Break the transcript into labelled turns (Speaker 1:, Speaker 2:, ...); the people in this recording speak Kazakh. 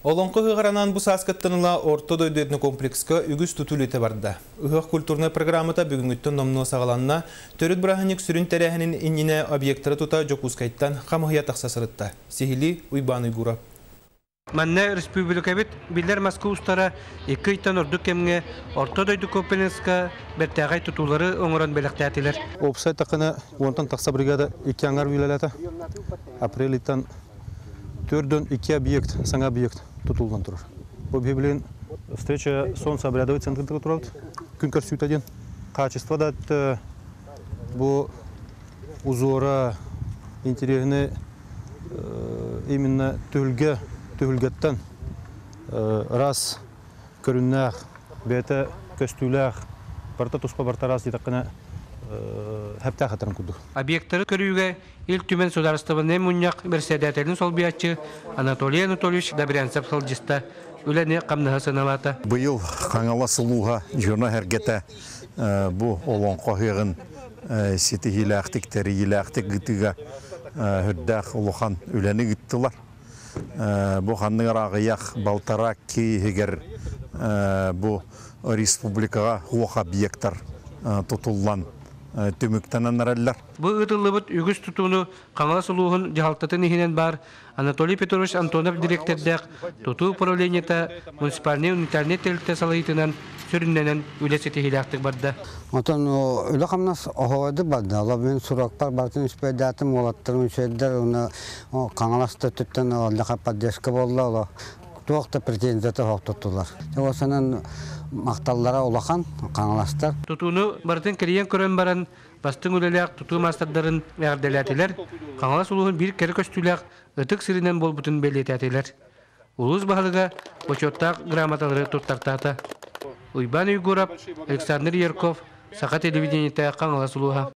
Speaker 1: Олонқы ғаранан бұ саскаттыныла орто дойдетіні комплекска үгіз тұтулеті барды. Үғақ культурный программыта бүгінгіттен номну сағаланна төріт бірахынек сүрін тәрәхінің иніне объекттары тұта жокускайттан қамығия тақсасырытта. Сихили Уйбан Уйгурап.
Speaker 2: Манна республика бит билер Москва устара 2 ыйтан ордук кемге орто дойду комплекска бертагай тутулары оңорон белектәтилер.
Speaker 3: Опсай тақына онтан тақса бригада 2 аңар үйлеләті. Апрелиттан 4-2 объект, саңа объект tutuldan durur. Bu birbirinin встреча солнца обрядовый центр турат. Күн көрсөт один. Качество да bu узора интересны именно төгілгеттен раз көріннәқ, бәті көстүләқ, барта туспа барта раз етаққына həptə xətərin qudduq.
Speaker 2: Obyektləri körüyüge il tümen sudarstığının munyak bersedətərin sol biatçı Anatoliy Anatolievich Добрянцев сылжыста үләне қамныға сыналаты.
Speaker 4: Бұйыл қаңала сұлуға жұрна әргеті бұ олон қоғығын сеті еләқтіктері еләқтік ғытыға хүрдәқ ұлыған үләне ғыттылар. Бұ қанның арағыяқ балтарақ кейігер бұ республикаға оқ объекттар тұтылған төміктенен әрәлілер.
Speaker 2: Бұл ұтылы бұд үгіз тұтуыны қаңала сұлуғын жағалтатын ехінен бар Анатолий Петрович Антонов директордақ тұту управлениета муниципальный унитарный тәлікті салайытынан сүрінненен үлесеті хиляқтық барды.
Speaker 5: Отын үлі қамнас оғайды барды. Ала мен сұрақпар бартын үспәйдәтім олаттырым үшеддер. Қаңаласты түттен олдаға поддержка болды. Туақта претензияты хоқтыттылар. Осынан мақталлара олақан қаңаластар.
Speaker 2: Тұтуыны бартын кірейен көрін баран бастың үлеләк тұту мастардарын мәғірделәтілер. Қаңалас ұлығын бір кәрі көстіләк ұтық сірінен бол бұтын белетәтілер. Улыз бағылыға бочоттақ грамоталары тұттартаты. Уйбан Уйгурап, Александр Ярков, Сақа телевидениеті Қаңалас ұлыға.